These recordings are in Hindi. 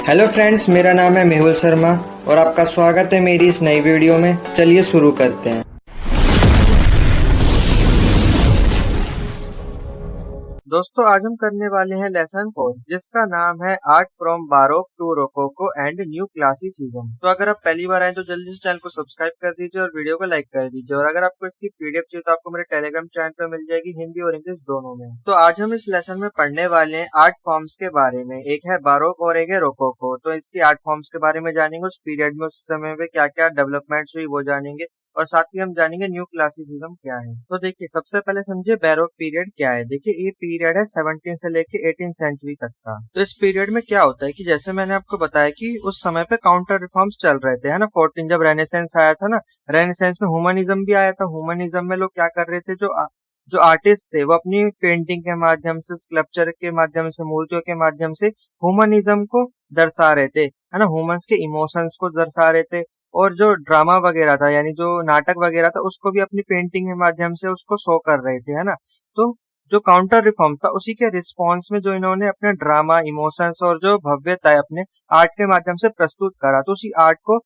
हेलो फ्रेंड्स, मेरा नाम है मेहुल शर्मा और आपका स्वागत है मेरी इस नई वीडियो में। चलिए शुरू करते हैं। दोस्तों, आज हम करने वाले हैं लेसन 4, जिसका नाम है art from baroque to rococo and new classicism. तो अगर आप पहली बार आए तो जल्दी से चैनल को सब्सक्राइब कर दीजिए और वीडियो को लाइक कर दीजिए। और अगर आपको इसकी पीडीएफ चाहिए तो आपको मेरे टेलीग्राम चैनल पर मिल जाएगी, हिंदी और इंग्लिश दोनों में। तो आज हम इस लेसन में पढ़ने वाले हैं आर्ट फॉर्म्स के बारे में। एक है बारोक और एक है रोकोको। तो इसकी आर्ट फॉर्म्स के बारे में जानेंगे, उस पीरियड में उस समय में क्या क्या डेवलपमेंट्स हुई वो जानेंगे, और साथ ही हम जानेंगे न्यू क्लासिसिज्म क्या है। तो देखिए, सबसे पहले समझिए बैरोक पीरियड क्या है। देखिए, ये पीरियड है 17 से लेके 18 सेंचुरी तक का। तो इस पीरियड में क्या होता है कि जैसे मैंने आपको बताया कि उस समय पे काउंटर रिफॉर्म्स चल रहे थे, है ना। 14 जब रेनेसेंस आया था ना, रेनेसेंस में ह्यूमनिज्म भी आया था। ह्यूमनिज्म में लोग क्या कर रहे थे, जो आर्टिस्ट थे वो अपनी पेंटिंग के माध्यम से, स्कल्पचर के माध्यम से, मूर्तियों के माध्यम से ह्यूमनिज्म को दर्शा रहे थे, है ना। ह्यूमंस के इमोशंस को दर्शा रहे थे। और जो ड्रामा वगैरह था, यानी जो नाटक वगैरह था, उसको भी अपनी पेंटिंग के माध्यम से उसको शो कर रहे थे, है ना। तो जो काउंटर रिफॉर्म था, उसी के रिस्पॉन्स में जो इन्होंने अपने ड्रामा, इमोशंस और जो भव्यता है अपने आर्ट के माध्यम से प्रस्तुत करा, तो उसी आर्ट को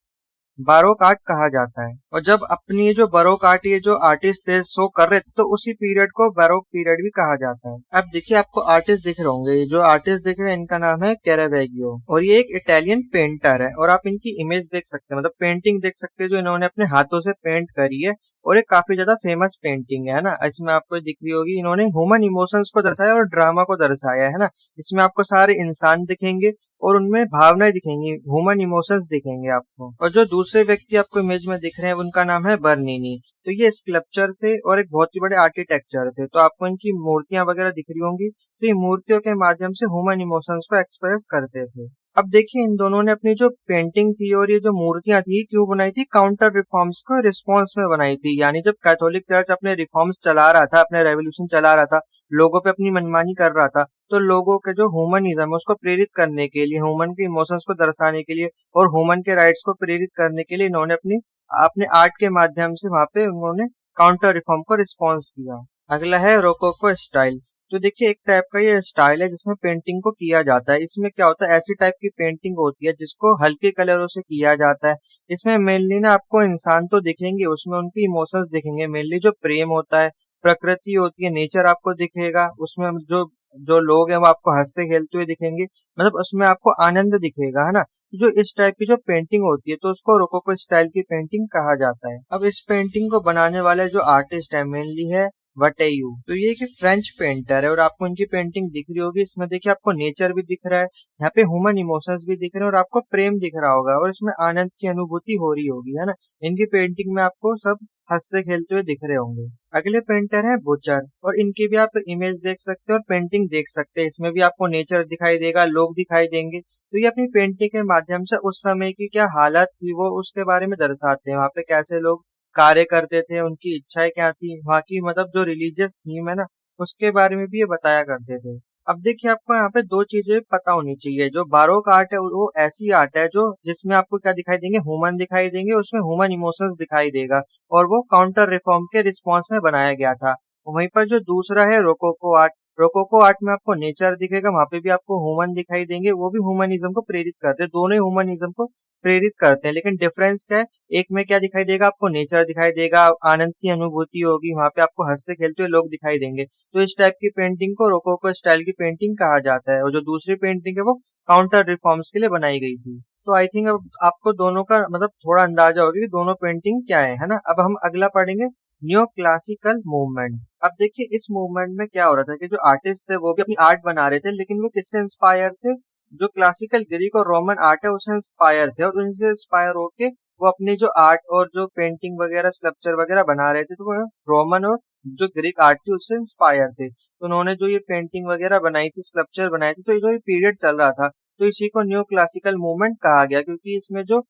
बारोक आर्ट कहा जाता है। और जब अपनी जो बारोक आर्ट ये जो आर्टिस्ट थे शो कर रहे थे, तो उसी पीरियड को बारोक पीरियड भी कहा जाता है। अब देखिए, आपको आर्टिस्ट दिख रहे होंगे। ये जो आर्टिस्ट दिख रहे हैं, इनका नाम है कैरावेगियो और ये एक इटालियन पेंटर है। और आप इनकी इमेज देख सकते हैं, मतलब पेंटिंग देख सकते हैं जो इन्होंने अपने हाथों से पेंट करी है। और ये काफी ज्यादा फेमस पेंटिंग है ना। इसमें आपको दिख रही होगी, इन्होंने ह्यूमन इमोशंस को दर्शाया और ड्रामा को दर्शाया, है ना। इसमें आपको सारे इंसान दिखेंगे और उनमें भावनाएं दिखेंगी, ह्यूमन इमोशंस दिखेंगे आपको। और जो दूसरे व्यक्ति आपको इमेज में दिख रहे हैं, उनका नाम है बर्निनी। तो ये स्कल्पचर थे और एक बहुत ही बड़े आर्किटेक्चर थे। तो आपको इनकी मूर्तियां वगैरह दिख रही होंगी। तो ये मूर्तियों के माध्यम से ह्यूमन इमोशंस को एक्सप्रेस करते थे। अब देखिए, इन दोनों ने अपनी जो पेंटिंग थी और ये जो मूर्तियां थी, क्यों बनाई थी? काउंटर रिफॉर्म्स को रिस्पॉन्स में बनाई थी। यानी जब कैथोलिक चर्च अपने रिफॉर्म्स चला रहा था, अपने रेवोल्यूशन चला रहा था, लोगों पे अपनी मनमानी कर रहा था, तो लोगों के जो ह्यूमनिज्म है उसको प्रेरित करने के लिए, ह्यूमन के इमोशंस को दर्शाने के लिए और ह्यूमन के राइट्स को प्रेरित करने के लिए इन्होंने अपने आर्ट के माध्यम से वहां पे उन्होंने काउंटर रिफॉर्म को रिस्पॉन्स किया। अगला है रोकोको स्टाइल। तो देखिए, एक टाइप का ये स्टाइल है जिसमें पेंटिंग को किया जाता है। इसमें क्या होता है, ऐसी टाइप की पेंटिंग होती है जिसको हल्के कलरों से किया जाता है। इसमें मेनली ना आपको इंसान तो दिखेंगे, उसमें उनकी इमोशंस दिखेंगे। मेनली जो प्रेम होता है, प्रकृति होती है, नेचर आपको दिखेगा। उसमें जो जो लोग हैं वो आपको हंसते खेलते हुए दिखेंगे, मतलब उसमें आपको आनंद दिखेगा, है ना। जो इस टाइप की जो पेंटिंग होती है, तो उसको रोकोको स्टाइल की पेंटिंग कहा जाता है। अब इस पेंटिंग को बनाने वाले जो आर्टिस्ट है, मेनली है वटेयू। तो ये एक फ्रेंच पेंटर है और आपको इनकी पेंटिंग दिख रही होगी। इसमें देखिए, आपको नेचर भी दिख रहा है, यहाँ पे ह्यूमन इमोशंस भी दिख रहे हैं और आपको प्रेम दिख रहा होगा और इसमें आनंद की अनुभूति हो रही होगी, है ना। इनकी पेंटिंग में आपको सब हंसते खेलते हुए दिख रहे होंगे। अगले पेंटर है बुचर और इनकी भी आप इमेज देख सकते हो और पेंटिंग देख सकते हैं। इसमें भी आपको नेचर दिखाई देगा, लोग दिखाई देंगे। तो ये अपनी पेंटिंग के माध्यम से उस समय की क्या हालत थी वो उसके बारे में दर्शाते हैं। वहाँ पे कैसे लोग कार्य करते थे, उनकी इच्छाएं क्या थी, वहाँ की मतलब जो रिलीजियस थीम है ना, उसके बारे में भी ये बताया करते थे। अब देखिए, आपको यहाँ पे दो चीजें पता होनी चाहिए। जो बारोक आर्ट है वो ऐसी आर्ट है जो जिसमें आपको क्या दिखाई देंगे, ह्यूमन दिखाई देंगे, उसमें ह्यूमन इमोशंस दिखाई देगा और वो काउंटर रिफॉर्म के रिस्पॉन्स में बनाया गया था। वहीं पर जो दूसरा है रोकोको आर्ट, रोकोको आर्ट में आपको नेचर दिखेगा, वहां पे भी आपको ह्यूमन दिखाई देंगे, वो भी ह्यूमनिज्म को प्रेरित करते हैं। दोनों ह्यूमनिज्म को प्रेरित करते हैं, लेकिन डिफरेंस क्या है? एक में क्या दिखाई देगा, आपको नेचर दिखाई देगा, आनंद की अनुभूति होगी, वहां पे आपको हंसते खेलते हुए लोग दिखाई देंगे। तो इस टाइप की पेंटिंग को रोकोको स्टाइल की पेंटिंग कहा जाता है। और जो दूसरी पेंटिंग है वो काउंटर रिफॉर्म्स के लिए बनाई गई थी। तो आई थिंक अब आपको दोनों का मतलब थोड़ा अंदाजा होगा कि दोनों पेंटिंग क्या है ना। अब हम अगला पढ़ेंगे न्यो क्लासिकल मूवमेंट। अब देखिए, इस मूवमेंट में क्या हो रहा था कि जो आर्टिस्ट थे वो भी अपनी आर्ट बना रहे थे, लेकिन वो किससे इंस्पायर थे? जो क्लासिकल ग्रीक और रोमन आर्ट है उससे इंस्पायर थे। और उनसे इंस्पायर होके वो अपनी जो आर्ट और जो पेंटिंग वगैरह, स्कल्पचर वगैरह बना रहे थे, तो वो रोमन और जो ग्रीक आर्ट थी उससे इंस्पायर थे। तो उन्होंने जो ये पेंटिंग वगैरह बनाई थी, स्कल्पचर बनाए थे, तो ये जो ये पीरियड चल रहा था, तो इसी को न्यू क्लासिकल मूवमेंट कहा गया, क्योंकि इसमें जो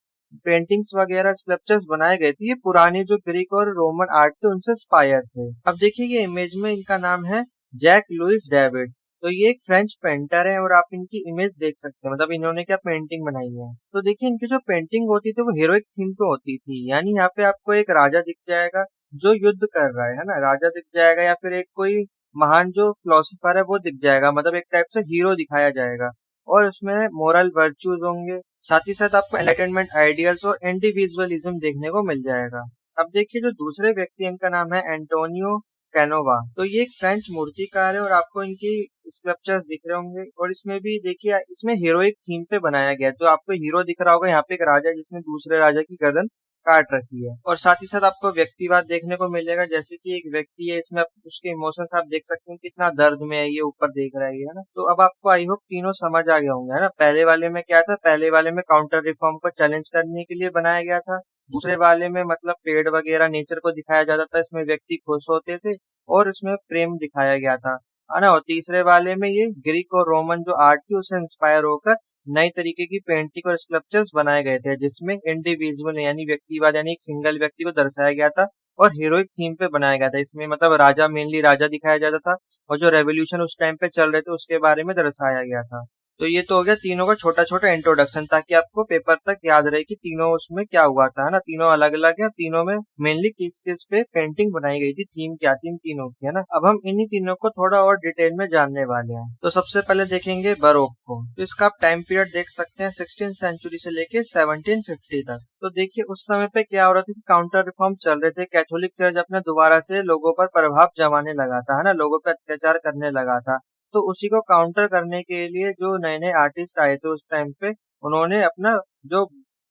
पेंटिंग्स वगैरह, स्कल्पचर्स बनाए गए थे, ये पुराने जो ग्रीक और रोमन आर्ट थे उनसे इंस्पायर थे। अब देखिए, ये इमेज में इनका नाम है जैक लुइस डेविड। तो ये एक फ्रेंच पेंटर है और आप इनकी इमेज देख सकते हैं, मतलब इन्होंने क्या पेंटिंग बनाई है। तो देखिए, इनकी जो पेंटिंग होती थी वो हीरोइक थीम पे होती थी। यानी यहाँ पे आपको एक राजा दिख जाएगा जो युद्ध कर रहा है ना, राजा दिख जाएगा, या फिर एक कोई महान जो फिलोसोफर है वो दिख जाएगा, मतलब एक टाइप से हीरो दिखाया जाएगा। और उसमें मोरल वर्च्यूज होंगे। साथ ही साथ आपको एनलाइटनमेंट आइडियल्स और इंडिविजुअलिज्म देखने को मिल जाएगा। अब देखिए जो दूसरे व्यक्ति हैं, इनका नाम है एंटोनियो कैनोवा। तो ये एक फ्रेंच मूर्तिकार है और आपको इनकी स्कल्पचर्स दिख रहे होंगे। और इसमें भी देखिए इसमें हीरोइक थीम पे बनाया गया है। तो आपको हीरो दिख रहा होगा, यहाँ पे एक राजा है जिसने दूसरे राजा की गर्दन काट रखी है। और साथ ही साथ आपको व्यक्तिवाद देखने को मिलेगा, जैसे कि एक व्यक्ति है, इसमें उसके इमोशंस आप देख सकते हैं कितना दर्द में है, ये ऊपर देख रहा है ना। तो अब आपको आई होप तीनों समझ आ गया होंगे, है ना। पहले वाले में क्या था, पहले वाले में काउंटर रिफॉर्म को चैलेंज करने के लिए बनाया गया था। दूसरे वाले में मतलब पेड़ वगैरह नेचर को दिखाया जाता था, इसमें व्यक्ति खुश होते थे और इसमें प्रेम दिखाया गया था, है ना। और तीसरे वाले में ये ग्रीक और रोमन जो आर्ट थी उससे इंस्पायर होकर नई तरीके की पेंटिंग और स्कल्पचर्स बनाए गए थे, जिसमें इंडिविजुअल यानी व्यक्तिवाद यानी एक सिंगल व्यक्ति को दर्शाया गया था और हीरोइक थीम पे बनाया गया था। इसमें मतलब राजा मेनली राजा दिखाया जाता था और जो रेवोल्यूशन उस टाइम पे चल रहे थे उसके बारे में दर्शाया गया था। तो ये तो हो गया तीनों का छोटा छोटा इंट्रोडक्शन, ताकि आपको पेपर तक याद रहे कि तीनों उसमें क्या हुआ था, है ना। तीनों अलग अलग है, तीनों में मेनली किस किस पे पेंटिंग बनाई गई थी, थीम क्या थी इन तीनों की, है ना। अब हम इन्हीं तीनों को थोड़ा और डिटेल में जानने वाले हैं। तो सबसे पहले देखेंगे बरोक को। तो इसका आप टाइम पीरियड देख सकते हैं 16th सेंचुरी से लेके 1750 तक। तो देखिए उस समय पे क्या हो रहा था कि काउंटर रिफॉर्म चल रहे थे, कैथोलिक चर्च अपने दोबारा से लोगों पर प्रभाव जमाने लगा था, है ना, लोगों पर अत्याचार करने लगा था। तो उसी को काउंटर करने के लिए जो नए नए आर्टिस्ट आए थे उस टाइम पे, उन्होंने अपना जो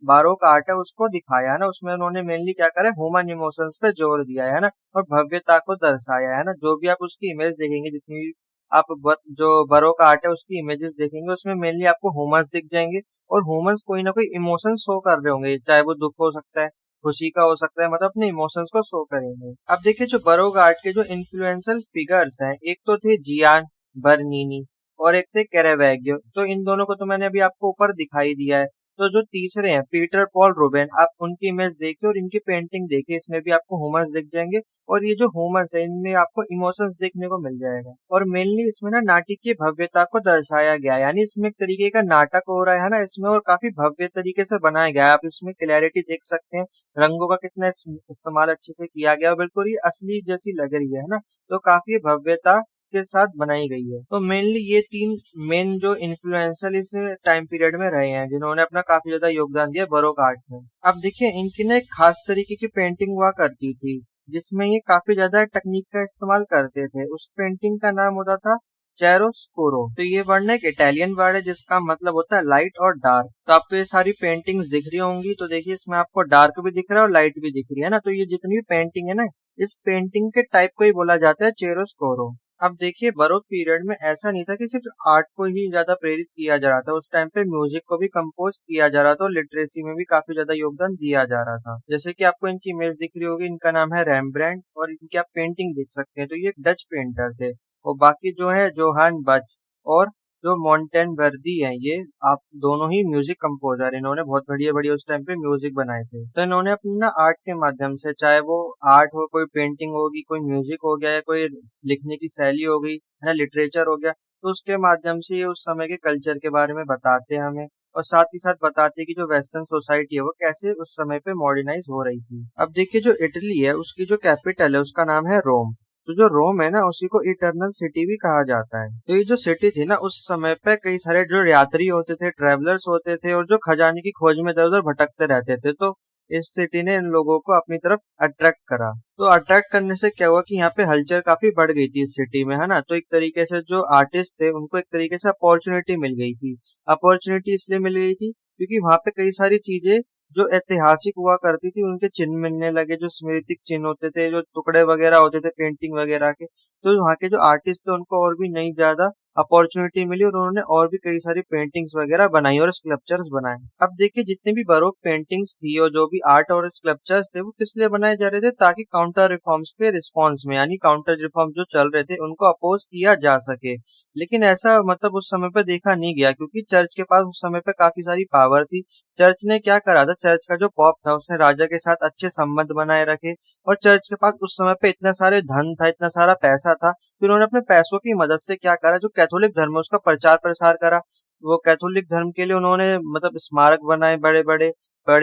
बारोक आर्ट है उसको दिखाया, है ना। उसमें उन्होंने मेनली क्या करा, ह्यूमन इमोशंस पे जोर दिया है ना, और भव्यता को दर्शाया है ना। जो भी आप उसकी इमेज देखेंगे, जितनी भी आप जो बारोक आर्ट है उसकी इमेजेस देखेंगे, उसमें मेनली आपको ह्यूमंस दिख जाएंगे और ह्यूमंस कोई ना कोई इमोशन शो कर रहे होंगे, चाहे वो दुख हो सकता है, खुशी का हो सकता है, मतलब अपने इमोशंस को शो करेंगे। अब देखिए जो बारोक आर्ट के जो इन्फ्लुएंशियल फिगर्स हैं, एक तो थे जियान बर्नीनी और एक थे कैरावेग्यो। तो इन दोनों को तो मैंने अभी आपको ऊपर दिखाई दिया है। तो जो तीसरे हैं पीटर पॉल रूबेन, आप उनकी इमेज देखिए और इनकी पेंटिंग देखिए, इसमें भी आपको ह्यूमंस दिख जाएंगे और ये जो ह्यूमंस है इनमें आपको इमोशंस देखने को मिल जाएगा। और मेनली इसमें ना नाटकीय भव्यता को दर्शाया गया है, यानी इसमें एक तरीके का नाटक हो रहा है ना इसमें, और काफी भव्य तरीके से बनाया गया है। आप इसमें क्लैरिटी देख सकते हैं, रंगों का कितना इस्तेमाल अच्छे से किया गया और बिल्कुल ये असली जैसी लग रही है ना। तो काफी भव्यता के साथ बनाई गई है। तो मेनली ये तीन मेन जो इन्फ्लुएंसर इस टाइम पीरियड में रहे हैं, जिन्होंने अपना काफी ज्यादा योगदान दिया बरोक आर्ट में। अब देखिए इनकी ना एक खास तरीके की पेंटिंग हुआ करती थी, जिसमें ये काफी ज्यादा टेक्निक का इस्तेमाल करते थे। उस पेंटिंग का नाम होता था चेरोस्कोरो। तो ये वर्ड ना एक इटालियन वर्ड है जिसका मतलब होता है लाइट और डार्क। तो आपको ये सारी पेंटिंग्स दिख रही होंगी, तो देखिए इसमें आपको डार्क भी दिख रहा है और लाइट भी दिख रही है ना। तो ये जितनी भी पेंटिंग है ना, इस पेंटिंग के टाइप को ही बोला जाता है चेरोस्कोरो। अब देखिए बरोक पीरियड में ऐसा नहीं था कि सिर्फ आर्ट को ही ज्यादा प्रेरित किया जा रहा था, उस टाइम पे म्यूजिक को भी कंपोज किया जा रहा था और लिटरेसी में भी काफी ज्यादा योगदान दिया जा रहा था। जैसे कि आपको इनकी इमेज दिख रही होगी, इनका नाम है रैम्ब्रेंट और इनकी आप पेंटिंग देख सकते हैं। तो ये डच पेंटर थे। और बाकी जो है जोहान बच और जो मोंटेनवर्दी है, ये आप दोनों ही म्यूजिक कंपोजर, इन्होंने बहुत बढ़िया बढ़िया उस टाइम पे म्यूजिक बनाए थे। तो इन्होंने अपनी ना आर्ट के माध्यम से, चाहे वो आर्ट हो, कोई पेंटिंग होगी, कोई म्यूजिक हो गया, या कोई लिखने की शैली हो गई, है लिटरेचर हो गया, तो उसके माध्यम से ये उस समय के कल्चर के बारे में बताते हैं हमें। और साथ ही साथ बताते हैं कि जो वेस्टर्न सोसाइटी है वो कैसे उस समय पे मॉडर्नाइज हो रही थी। अब देखिए जो इटली है उसकी जो कैपिटल है उसका नाम है रोम। तो जो रोम है ना उसी को इटरनल सिटी भी कहा जाता है। तो ये जो सिटी थी ना उस समय पे कई सारे जो यात्री होते थे, ट्रेवलर्स होते थे और जो खजाने की खोज में इधर उधर भटकते रहते थे। तो इस सिटी ने इन लोगों को अपनी तरफ अट्रैक्ट करा। तो अट्रैक्ट करने से क्या हुआ कि यहाँ पे हलचल काफी बढ़ गई थी इस सिटी में, है ना। तो एक तरीके से जो आर्टिस्ट थे उनको एक तरीके से अपॉर्चुनिटी मिल गई थी। अपॉर्चुनिटी इसलिए मिल गई थी क्योंकि वहां पे कई सारी चीजें जो ऐतिहासिक हुआ करती थी उनके चिन्ह मिलने लगे, जो स्मृतिक चिन्ह होते थे, जो टुकड़े वगैरह होते थे पेंटिंग वगैरह के। तो वहाँ के जो आर्टिस्ट थे उनको और भी नई ज्यादा अपॉर्चुनिटी मिली और उन्होंने और भी कई सारी पेंटिंग्स वगैरह बनाई और स्कल्पचर्स बनाए। अब देखिए जितनी भी बरोक पेंटिंग्स थी और जो भी आर्ट और स्कल्पचर्स थे वो किस लिए बनाए जा रहे थे, ताकि काउंटर रिफॉर्म्स के रिस्पॉन्स में, यानी काउंटर रिफॉर्म जो चल रहे थे उनको अपोज किया जा सके। लेकिन ऐसा मतलब उस समय पे देखा नहीं गया, क्योंकि चर्च के पास उस समय पे काफी सारी पावर थी। चर्च ने क्या करा था, चर्च का जो पॉप था उसने राजा के साथ अच्छे संबंध बनाए रखे और चर्च के पास उस समय पे इतना सारे धन था, इतना सारा पैसा था। फिर उन्होंने अपने पैसों की मदद से क्या करा, जो कैथोलिक धर्म है उसका प्रचार प्रसार करा। वो कैथोलिक धर्म के लिए उन्होंने मतलब स्मारक बनाए, बड़े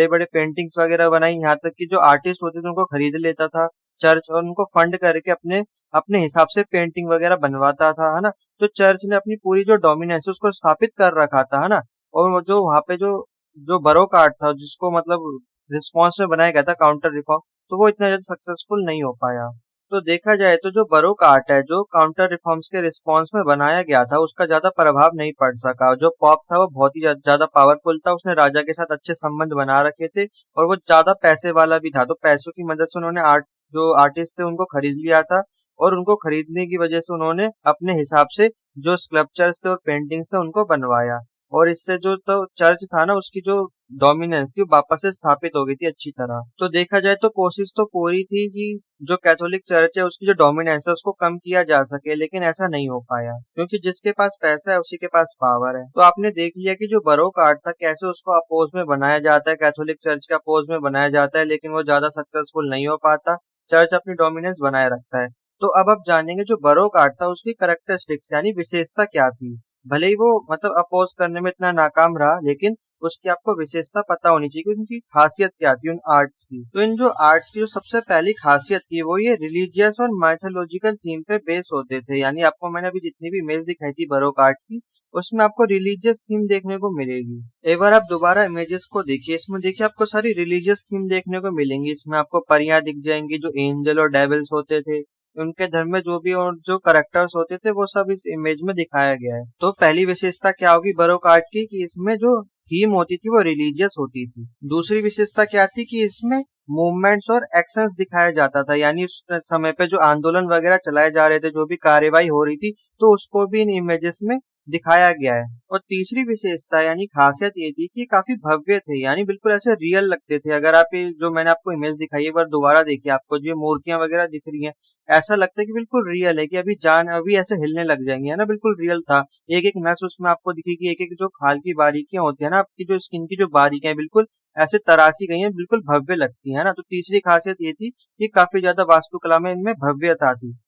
बड़े पेंटिंग्स वगैरह बनाई, यहाँ तक कि जो आर्टिस्ट होते थे उनको खरीद लेता था। चर्च और उनको फंड करके अपने अपने हिसाब से पेंटिंग वगैरह बनवाता था, है ना। तो चर्च ने अपनी पूरी जो डोमिनेंस है उसको स्थापित कर रखा था, है ना। और वो जो वहां पे जो जो बरोक आर्ट था जिसको मतलब रिस्पॉन्स में बनाया गया था काउंटर रिफॉर्म, तो वो इतना ज्यादा सक्सेसफुल नहीं हो पाया। तो देखा जाए तो जो बरोक आर्ट है जो काउंटर रिफॉर्म्स के रिस्पॉन्स में बनाया गया था उसका ज्यादा प्रभाव नहीं पड़ सका। जो पॉप था वो बहुत ही ज्यादा पावरफुल था, उसने राजा के साथ अच्छे संबंध बना रखे थे और वो ज्यादा पैसे वाला भी था, तो पैसों की मदद से उन्होंने जो आर्टिस्ट थे उनको खरीद लिया था। और उनको खरीदने की वजह से उन्होंने अपने हिसाब से जो स्कल्पचर्स थे और पेंटिंग्स थे उनको बनवाया। और इससे जो तो चर्च था ना उसकी जो डोमिनेंस थी वो वापस से स्थापित हो गई थी अच्छी तरह। तो देखा जाए तो कोशिश तो पूरी थी कि जो कैथोलिक चर्च है उसकी जो डोमिनेंस है उसको कम किया जा सके, लेकिन ऐसा नहीं हो पाया क्योंकि जिसके पास पैसा है उसी के पास पावर है। तो आपने देख लिया कि जो बरोक आर्ट था कैसे उसको अपोज में बनाया जाता है, कैथोलिक चर्च के अपोज में बनाया जाता है, लेकिन वो ज्यादा सक्सेसफुल नहीं हो पाता। चर्च अपनी डोमिनेंस बनाए रखता है। तो अब आप जानेंगे जो बरोक आर्ट था उसकी करेक्टरिस्टिक्स यानी विशेषता क्या थी। भले ही वो मतलब अपोज करने में इतना नाकाम रहा, लेकिन उसकी आपको विशेषता पता होनी चाहिए कि उनकी खासियत क्या थी उन आर्ट्स की। तो इन जो आर्ट्स की जो सबसे पहली खासियत थी वो ये रिलीजियस और माइथोलॉजिकल थीम पे बेस होते थे। यानी आपको मैंने अभी जितनी भी इमेज दिखाई थी बरोक आर्ट की उसमें आपको रिलीजियस थीम देखने को मिलेगी। एक बार आप दोबारा इमेजेस को देखिए, इसमें देखिए आपको सारी रिलीजियस थीम देखने को मिलेंगी। इसमें आपको परियां दिख जाएंगी जो एंजल और डेविल्स होते थे, उनके धर्म में जो भी और जो करेक्टर्स होते थे वो सब इस इमेज में दिखाया गया है। तो पहली विशेषता क्या होगी बरोक आर्ट की कि इसमें जो थीम होती थी वो रिलीजियस होती थी। दूसरी विशेषता क्या थी कि इसमें मूवमेंट्स और एक्शंस दिखाया जाता था, यानी उस समय पे जो आंदोलन वगैरह चलाए जा रहे थे, जो भी कार्यवाही हो रही थी, तो उसको भी इन इमेजेस में दिखाया गया है। और तीसरी विशेषता यानी खासियत ये थी कि काफी भव्य थे, यानी बिल्कुल ऐसे रियल लगते थे। अगर आप ये जो मैंने आपको इमेज दिखाई है एक बार दोबारा देखिए, आपको जो मूर्तियां वगैरह दिख रही हैं ऐसा लगता है कि बिल्कुल रियल है, कि अभी ऐसे हिलने लग जाएंगे, है ना। बिल्कुल रियल था। एक एक नस उसमें आपको दिखेगी, एक एक जो खाल की बारीकियां होती है ना, आपकी जो स्किन की जो बारीकियां बिल्कुल ऐसे तराशी गई हैं, बिल्कुल भव्य लगती है ना। तो तीसरी खासियत ये थी कि काफी ज्यादा वास्तुकला में इनमें भव्यता थी।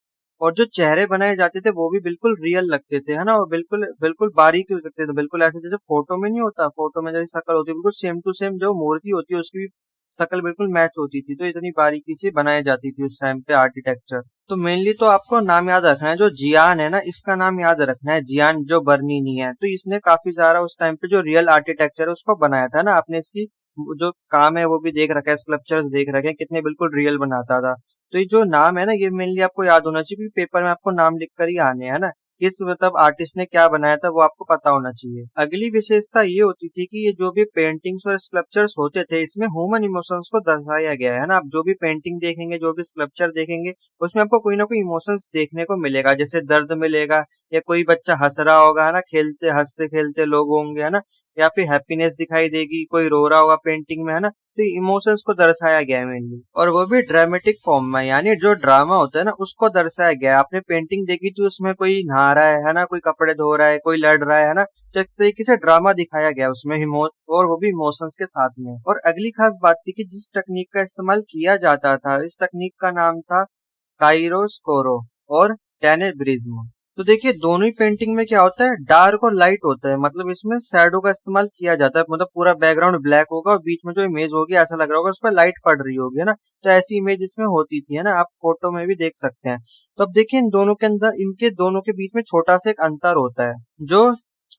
और जो चेहरे बनाए जाते थे वो भी बिल्कुल रियल लगते थे, है ना। और बिल्कुल बिल्कुल बारीक लगते थे, बिल्कुल ऐसे जैसे फोटो में नहीं होता, फोटो में जैसी शक्ल होती है बिल्कुल सेम टू सेम जो मूर्ति होती है उसकी भी शक्ल बिल्कुल मैच होती थी। तो इतनी बारीकी से बनाई जाती थी उस टाइम पे आर्किटेक्चर। तो मेनली तो आपको नाम याद रखना है, जो जियान है ना इसका नाम याद रखना है, जियान जो बर्नीनी है। तो इसने काफी सारा उस टाइम पे जो रियल आर्किटेक्चर है उसको बनाया था ना। आपने इसकी जो काम है वो भी देख रखा है, स्कल्पचर्स देख रखे हैं कितने बिल्कुल रियल बनाता था। तो ये जो नाम है ना ये मेनली आपको याद होना चाहिए क्योंकि पेपर में आपको नाम लिख कर ही आने हैं ना। किस मतलब आर्टिस्ट ने क्या बनाया था वो आपको पता होना चाहिए। अगली विशेषता ये होती थी कि ये जो भी पेंटिंग्स और स्कल्पचर्स होते थे इसमें ह्यूमन इमोशंस को दर्शाया गया है ना। आप जो भी पेंटिंग देखेंगे, जो भी स्कल्पचर देखेंगे, उसमें आपको कोई ना कोई इमोशंस देखने को मिलेगा, जैसे दर्द मिलेगा, या कोई बच्चा हंस रहा होगा, है ना, खेलते हंसते खेलते लोग होंगे, है ना, या फिर हैप्पीनेस दिखाई देगी, कोई रो रहा होगा पेंटिंग में, है ना। तो इमोशंस को दर्शाया गया है मेनली, और वो भी ड्रामेटिक फॉर्म में, यानी जो ड्रामा होता है ना उसको दर्शाया गया है। आपने पेंटिंग देखी थी उसमें कोई नहा रहा है ना, कोई कपड़े धो रहा है, कोई लड़ रहा है ना। तो एक तरीके से ड्रामा दिखाया गया उसमें और वो भी इमोशंस के साथ में। और अगली खास बात थी कि जिस टेक्निक का इस्तेमाल किया जाता था, इस टेक्निक का नाम था काइरोस्कोरो और टेनेब्रिज्म। तो देखिए दोनों ही पेंटिंग में क्या होता है, डार्क और लाइट होता है। मतलब इसमें शैडो का इस्तेमाल किया जाता है, मतलब पूरा बैकग्राउंड ब्लैक होगा और बीच में जो इमेज होगी ऐसा लग रहा होगा उस पर लाइट पड़ रही होगी, है ना। तो ऐसी इमेज इसमें होती थी, है ना, आप फोटो में भी देख सकते हैं। तो अब देखिए इन दोनों के अंदर, इनके दोनों के बीच में छोटा सा एक अंतर होता है। जो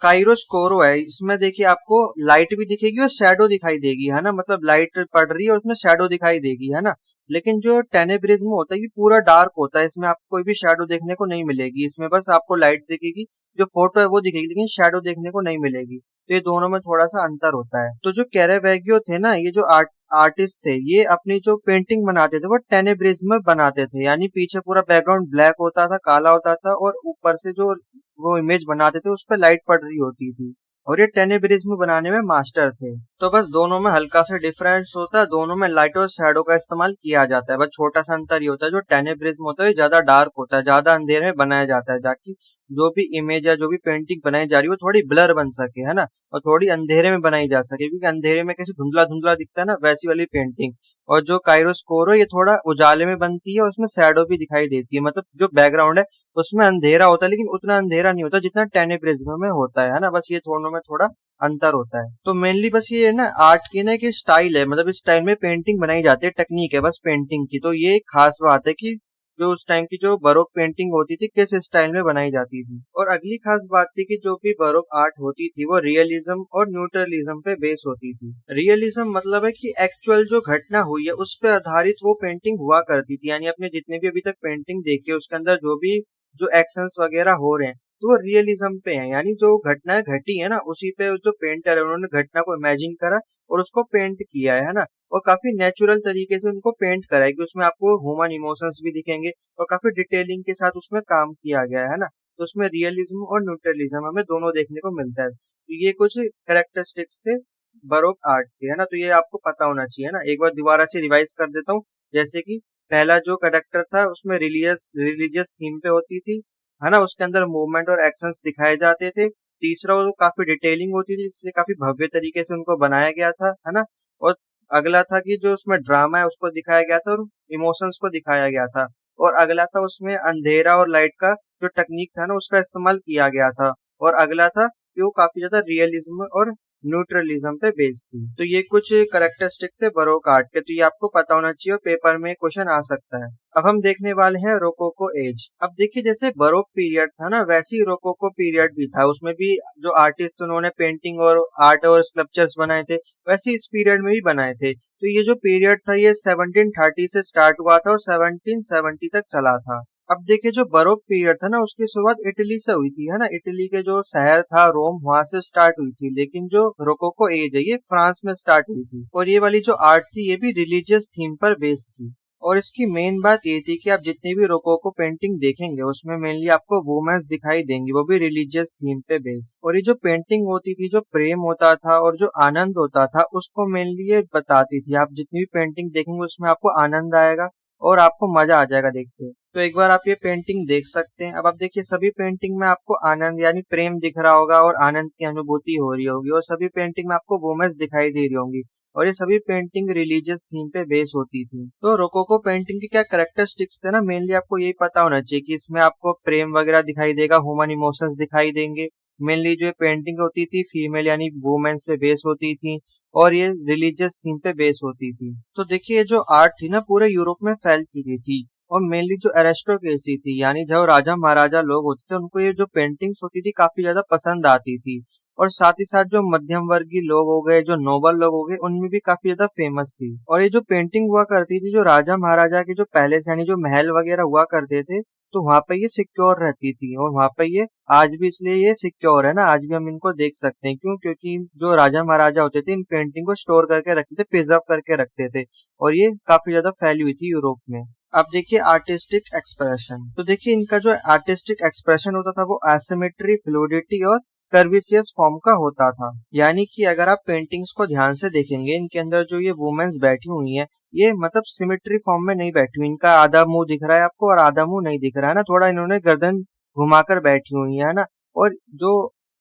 काइरोस्कोरो है इसमें देखिए आपको लाइट भी दिखेगी और शैडो दिखाई देगी, है ना। मतलब लाइट पड़ रही है और उसमें शैडो दिखाई देगी, है ना। लेकिन जो टेनेब्रिज्म होता है ये पूरा डार्क होता है, इसमें आपको कोई भी शैडो देखने को नहीं मिलेगी। इसमें बस आपको लाइट दिखेगी, जो फोटो है वो दिखेगी, लेकिन शैडो देखने को नहीं मिलेगी। तो ये दोनों में थोड़ा सा अंतर होता है। तो जो कैरावेगियो थे ना, ये जो आर्टिस्ट थे, ये अपनी जो पेंटिंग बनाते थे वो टेनेब्रिज्म में बनाते थे, यानी पीछे पूरा बैकग्राउंड ब्लैक होता था, काला होता था, और ऊपर से जो वो इमेज बनाते थे उस पर लाइट पड़ रही होती थी। और ये टेनेब्रिज्म बनाने में मास्टर थे। तो बस दोनों में हल्का सा डिफरेंस होता है, दोनों में लाइट और शैडो का इस्तेमाल किया जाता है। बस छोटा सा अंतर ये होता है, जो टेनेब्रिज्म होता है ज्यादा डार्क होता है, ज्यादा अंधेरे में बनाया जाता है, ताकि जो भी इमेज या जो भी पेंटिंग बनाई जा रही है वो थोड़ी ब्लर बन सके, है ना, और थोड़ी अंधेरे में बनाई जा सके, क्योंकि अंधेरे में कैसे धुंधला धुंधला दिखता है ना, वैसी वाली पेंटिंग। और जो काइरोस्कोरो ये थोड़ा उजाले में बनती है और उसमें शैडो भी दिखाई देती है। मतलब जो बैकग्राउंड है उसमें अंधेरा होता है, लेकिन उतना अंधेरा नहीं होता जितना टेनेब्रिज्म में होता है ना। बस ये दोनों में थोड़ा अंतर होता है। तो मेनली बस ये है ना आर्ट की ना कि स्टाइल है, मतलब इस स्टाइल में पेंटिंग बनाई जाती है, टेक्निक है बस पेंटिंग की। तो ये एक खास बात है कि जो उस टाइम की जो बरोक पेंटिंग होती थी किस स्टाइल में बनाई जाती थी। और अगली खास बात थी कि जो भी बरोक आर्ट होती थी वो रियलिज्म और न्यूट्रलिज्म पे बेस होती थी। रियलिज्म मतलब है कि एक्चुअल जो घटना हुई है उस पर आधारित वो पेंटिंग हुआ करती थी, यानी अपने जितने भी अभी तक पेंटिंग देखी है उसके अंदर जो भी जो एक्शंस वगैरह हो रहे हैं तो वो रियलिज्म पे है, यानी जो घटना घटी है ना उसी पे जो पेंटर है उन्होंने घटना को इमेजिन करा और उसको पेंट किया है ना। और काफी नेचुरल तरीके से उनको पेंट करा है कि उसमें आपको ह्यूमन इमोशंस भी दिखेंगे और काफी डिटेलिंग के साथ उसमें काम किया गया है ना। तो उसमें रियलिज्म और न्यूट्रलिज्म हमें दोनों देखने को मिलता है। तो ये कुछ कैरेक्टरिस्टिक्स थे बरोक आर्ट के, है ना। तो ये आपको पता होना चाहिए ना। एक बार दोबारा से रिवाइज कर देता हूँ। जैसे कि पहला जो कैरेक्टर था उसमें रिलीजियस रिलीजियस थीम पे होती थी, है ना। उसके अंदर मूवमेंट और एक्शंस दिखाए जाते थे। तीसरा वो काफी डिटेलिंग होती थी जिससे काफी भव्य तरीके से उनको बनाया गया था, है ना। और अगला था कि जो उसमें ड्रामा है उसको दिखाया गया था और इमोशंस को दिखाया गया था। और अगला था उसमें अंधेरा और लाइट का जो टेक्निक था ना उसका इस्तेमाल किया गया था। और अगला था कि वो काफी ज्यादा रियलिज्म और न्यूट्रलिज्म पे बेस्ड थी। तो ये कुछ करेक्टरिस्टिक थे बरोक आर्ट के, तो ये आपको पता होना चाहिए और पेपर में क्वेश्चन आ सकता है। अब हम देखने वाले हैं रोकोको एज। अब देखिए जैसे बरोक पीरियड था ना वैसे ही रोकोको पीरियड भी था, उसमें भी जो आर्टिस्ट उन्होंने पेंटिंग और आर्ट और स्कल्पचर्स बनाए थे वैसे इस पीरियड में भी बनाए थे। तो ये जो पीरियड था ये 1730 से स्टार्ट हुआ था और 1770 तक चला था। अब देखिए जो बरोक पीरियड था ना उसकी शुरुआत इटली से हुई थी, है ना। इटली के जो शहर था रोम वहां से स्टार्ट हुई थी, लेकिन जो रोकोको एज है ये फ्रांस में स्टार्ट हुई थी। और ये वाली जो आर्ट थी ये भी रिलीजियस थीम पर बेस्ड थी। और इसकी मेन बात ये थी कि आप जितनी भी रोकोको पेंटिंग देखेंगे उसमें मेनली आपको वुमेन्स दिखाई देंगी, वो भी रिलीजियस थीम पे बेस्ड। और ये जो पेंटिंग होती थी जो प्रेम होता था और जो आनंद होता था उसको मेनली ये बताती थी। आप जितनी भी पेंटिंग देखेंगे उसमें आपको आनंद आएगा और आपको मजा आ जाएगा देख के। तो एक बार आप ये पेंटिंग देख सकते हैं। अब आप देखिए सभी पेंटिंग में आपको आनंद यानी प्रेम दिख रहा होगा और आनंद की अनुभूति हो रही होगी, और सभी पेंटिंग में आपको वुमेन्स दिखाई दे रही होंगी। और ये सभी पेंटिंग रिलीजियस थीम पे बेस होती थी। तो रोकोको पेंटिंग के क्या कैरेक्टरिस्टिक्स थे ना, मेनली आपको यही पता होना चाहिए कि इसमें आपको प्रेम वगैरह दिखाई देगा, ह्यूमन इमोशंस दिखाई देंगे। मेनली जो पेंटिंग होती थी फीमेल यानी वुमेन्स पे बेस होती थी और ये रिलीजियस थीम पे बेस होती थी। तो देखिए जो आर्ट थी ना पूरे यूरोप में फैल चुकी थी। और मेनली जो एरिस्टोक्रेसी थी यानी जो राजा महाराजा लोग होते थे उनको ये जो पेंटिंग्स होती थी काफी ज्यादा पसंद आती थी। और साथ ही साथ जो मध्यम वर्गीय लोग हो गए, जो नोबल लोग हो गए, उनमें भी काफी ज्यादा फेमस थी। और ये जो पेंटिंग हुआ करती थी जो राजा महाराजा के जो पैलेस यानी जो महल वगैरह हुआ करते थे तो वहां पे ये सिक्योर रहती थी। और वहां पे ये आज भी इसलिए ये सिक्योर है ना, आज भी हम इनको देख सकते हैं। क्यों? क्योंकि जो राजा महाराजा होते थे इन पेंटिंग को स्टोर करके रखते थे, प्रिजर्व करके रखते थे। और ये काफी ज्यादा फैली हुई थी यूरोप में। अब देखिए आर्टिस्टिक एक्सप्रेशन। तो देखिए इनका जो आर्टिस्टिक एक्सप्रेशन होता था वो एसिमेट्री, फ्लूइडिटी और कर्विसियस फॉर्म का होता था। यानी कि अगर आप पेंटिंग्स को ध्यान से देखेंगे इनके अंदर जो ये वुमेन्स बैठी हुई हैं ये मतलब सिमेट्री फॉर्म में नहीं बैठी हुई। इनका आधा मुंह दिख रहा है आपको और आधा मुंह नहीं दिख रहा है ना, थोड़ा इन्होंने गर्दन घुमाकर बैठी हुई है ना। और जो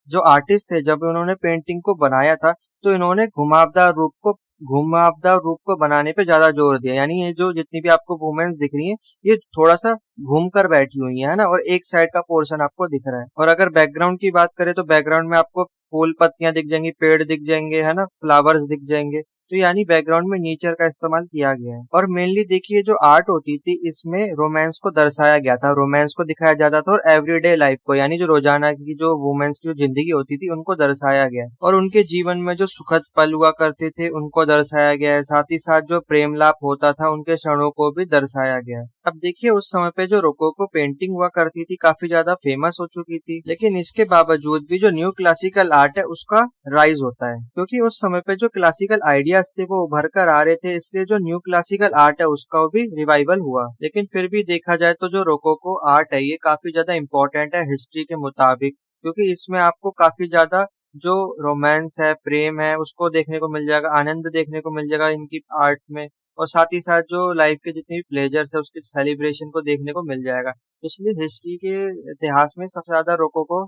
जो आर्टिस्ट थे जब उन्होंने पेंटिंग को बनाया था तो इन्होंने घुमावदार रूप को बनाने पे ज्यादा जोर दिया। यानी ये जो जितनी भी आपको वुमेन्स दिख रही हैं ये थोड़ा सा घूम कर बैठी हुई है ना, और एक साइड का पोर्शन आपको दिख रहा है। और अगर बैकग्राउंड की बात करें तो बैकग्राउंड में आपको फूल पत्तियां दिख जाएंगी, पेड़ दिख जाएंगे, है ना, फ्लावर्स दिख जाएंगे। तो यानी बैकग्राउंड में नेचर का इस्तेमाल किया गया है। और मेनली देखिए जो आर्ट होती थी इसमें रोमांस को दर्शाया गया था, रोमांस को दिखाया जाता था और एवरीडे लाइफ को यानी जो रोजाना की जो वुमेन्स की जो जिंदगी होती थी उनको दर्शाया गया है। और उनके जीवन में जो सुखद पल हुआ करते थे उनको दर्शाया गया है। साथ ही साथ जो प्रेम लाप होता था उनके क्षणों को भी दर्शाया गया है। अब देखिए उस समय पे जो रोकोको पेंटिंग हुआ करती थी काफी ज्यादा फेमस हो चुकी थी, लेकिन इसके बावजूद भी जो न्यू क्लासिकल आर्ट है उसका राइज होता है। क्योंकि उस समय पे जो क्लासिकल आइडियाज थे वो उभर कर आ रहे थे, इसलिए जो न्यू क्लासिकल आर्ट है उसका भी रिवाइवल हुआ। लेकिन फिर भी देखा जाए तो जो रोकोको आर्ट है ये काफी ज्यादा इंपॉर्टेंट है हिस्ट्री के मुताबिक, क्योंकि इसमें आपको काफी ज्यादा जो रोमांस है, प्रेम है, उसको देखने को मिल जाएगा, आनंद देखने को मिल जाएगा इनकी आर्ट में। और साथ ही साथ जो लाइफ के जितने भी प्लेजर्स है उसके सेलिब्रेशन को देखने को मिल जाएगा। तो इसलिए हिस्ट्री के इतिहास में सबसे ज्यादा रोकोको